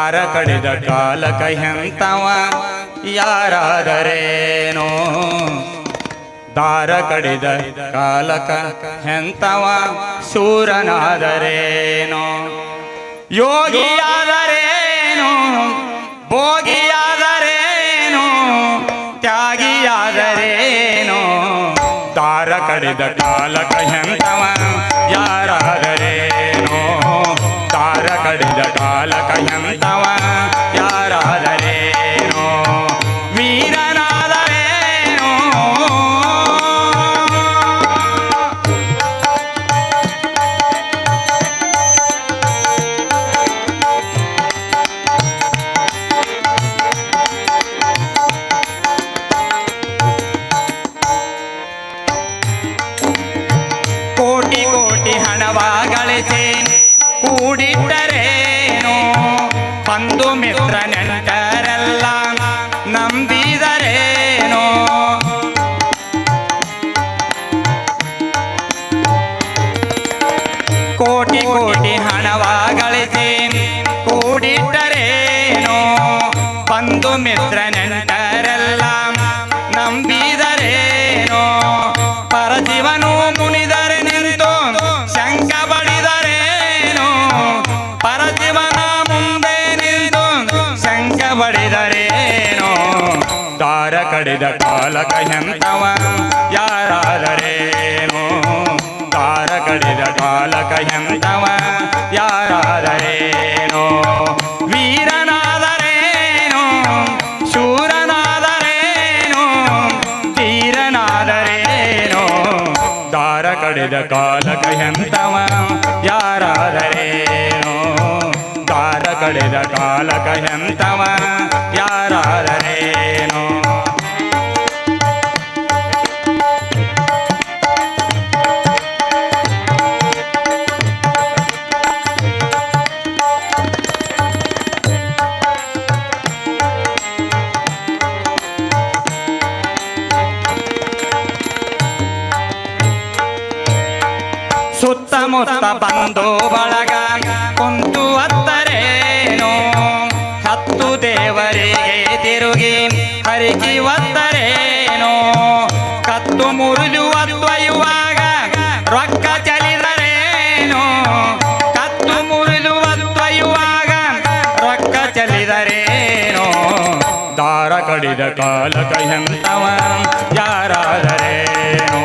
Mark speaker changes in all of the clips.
Speaker 1: ದಾರ ಕಡಿದ ಕಾಲಕ ಎಂತವ ಯಾರಾದರೇನೋ ದಾರ ಕಡಿದ ಕಾಲಕ ಎಂತವ ಶೂರನಾದರೇನೋ ಯೋಗಿಯಾದರೇನೋ ಭೋಗಿಯಾದರೇನೋ ತ್ಯಾಗಿಯಾದರೇನೋ ದಾರ ಕಡಿದ ಕಾಲಕ ಎಂತವ ಯಾರಾದರೇನೋ ದಾರ ಕಡಿದ ಕಾಲಕ ಎಂತವ ಯಾರಾದರೇನೋ ವೀರನಾದರೇನೋ ಕೋಟಿ ಕೋಟಿ ಹಣವ ಗಳಿಸಿ ಕೂಡಿಟ್ಟರೇನೋ ಬಂಧು ಮಿತ್ರ ನೆಂಟರೆಲ್ಲ ನಂಬಿದರೇನೋ ಕೋಟಿ ಕೋಟಿ ಹಣವ ಗಳಿಸಿ ಕೂಡಿಟ್ಟರೇನೋ ಬಂಧು ಮಿತ್ರ ನೆಂಟರೆಲ್ಲ ನಂಬಿದರೇನೋ ಪರಶಿವನು ಮುನಿದರೆ ನಿಂತು ಶಂಕ ಬಡಿದರೇನೋ ಪರಶಿವನ ಮುಂದೆ ನಿಂತು ಶಂಕ ಬಡಿದರೇನೋ ದಾರ ಕಡಿದ ಕಾಲಕ ಎಂತವ ಯಾರಾದರೇನೋ ದಾರ ಕಡಿದ ಕಾಲಕ ಎಂತವ ಯಾರಾದರೇನೋ ವೀರನಾದರೇನೋ ಶೂರನಾದರೇನೋ ಧೀರನಾದರೇನೋ ದಾರ ಕಡಿದ ಕಾಲಕ ಎಂತವ ಯಾರಾದರೇನೋ ದಾರ ಕಡಿದ ಕಾಲಕ ಎಂತವ ಯಾರಾದರೇನೋ ಸುತ್ತಮುತ್ತ ಬಂದು ಬಳಗ ಕುಂತು ಹತ್ತರೇನೋ ಹತ್ತು ದೇವರಿಗೆ ತಿರುಗಿ ಹರಿಸಿ ಒತ್ತರೇನೋ ಕತ್ತು ಮುರಿದು ಒತ್ತೊಯ್ಯುವಾಗ ರೊಕ್ಕ ಚಲಿದರೇನೋ ಕತ್ತು ಮುರಿದು ಒತ್ತೊಯ್ಯುವಾಗ ರೊಕ್ಕ ಚಲಿದರೇನೋ ದಾರ ಕಡಿದ ಕಾಲಕ ಎಂತವ ಯಾರಾದರೇನೋ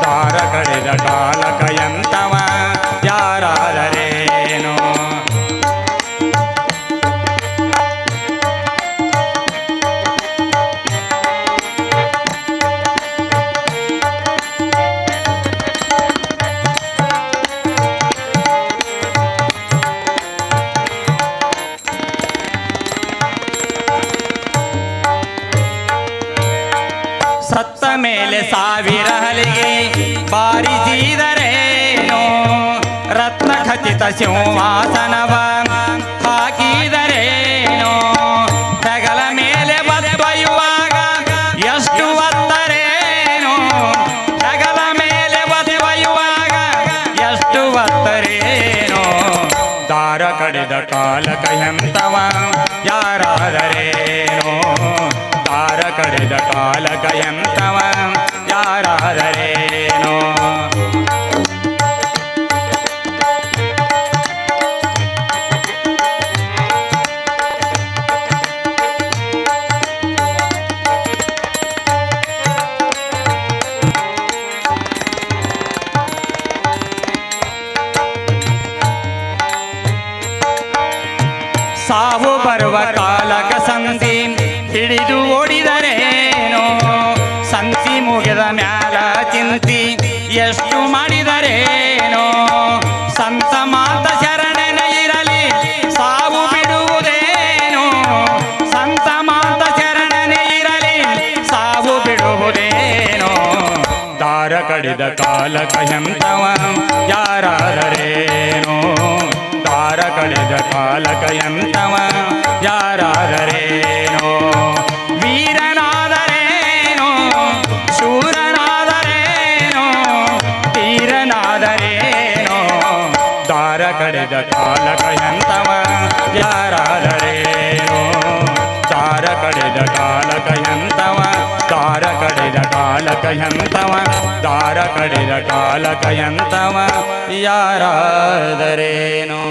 Speaker 1: ದಾರ ಕಡಿದ ಕಾಲಕ ಎಂತವ ಯಾರಾದರೇನೋ ಸತ್ತ ಮೇಲೆ ಸಾವಿರ ಹಲಿಗೆ ಬಾರಿಸಿದರೇನೋ ರತ್ನ ಖಚಿತ ಸಿಂಹಾಸನವ ಹಾಕಿದರೇನೋ ಹೆಗಲ ಮೇಲೆ ಬದೆಯುವಾಗ ಎಷ್ಟು ಒತ್ತರೇನೋ ಹೆಗಲ ಮೇಲೆ ಬದೆಯುವಾಗ ಎಷ್ಟು ಒತ್ತರೇನೋ ದಾರ ಕಡಿದ ಕಾಲಕ ಎಂತವ ಯಾರಾದರೇನೋ ದಾರ ಕಡಿದ ಕಾಲಕ ಎಂತವ ಯಾರಾದರೇನೋ ಸಾವು ಬರುವ ಕಾಲಕ ಸಂಧಿ ಹಿಡಿದು ಓಡಿದರೇನೋ ಸಂತಿ ಮುಗಿದ ಮ್ಯಾಲ ಚಿಂತಿ ಎಷ್ಟು ಮಾಡಿದರೇನೋ ಸಂತ ಮಾತ ಶರಣನ ಇರಲಿ ಸಾವು ಬಿಡುವುದೇನೋ ಸಂತ ಮಾತ ಶರಣನ ಇರಲಿ ಸಾವು ಬಿಡುವುದೇನೋ ದಾರ ಕಡಿದ ಕಾಲಕ ಎಂತವ ಯಾರಾದರೇನೋ ದಾರ ಕಡಿದ ಕಾಲಕ ಎಂತವ ಯಾರಾದರೇನೋ ವೀರನಾದರೇನೋ ಶೂರನಾದರೇನೋ ಧೀರನಾದರೇನೋ ದಾರ ಕಡಿದ ಕಾಲಕ ಎಂತವ ಯಾರಾದರೇನೋ ದಾರ ಕಡಿದ ಕಾಲಕ ಎಂತವ ದಾರ ಕಡಿದ ಕಾಲಕ ಎಂತವ ದಾರ ಕಡಿದ ಕಾಲಕ ಎಂತವ ಯಾರಾದರೇನೋ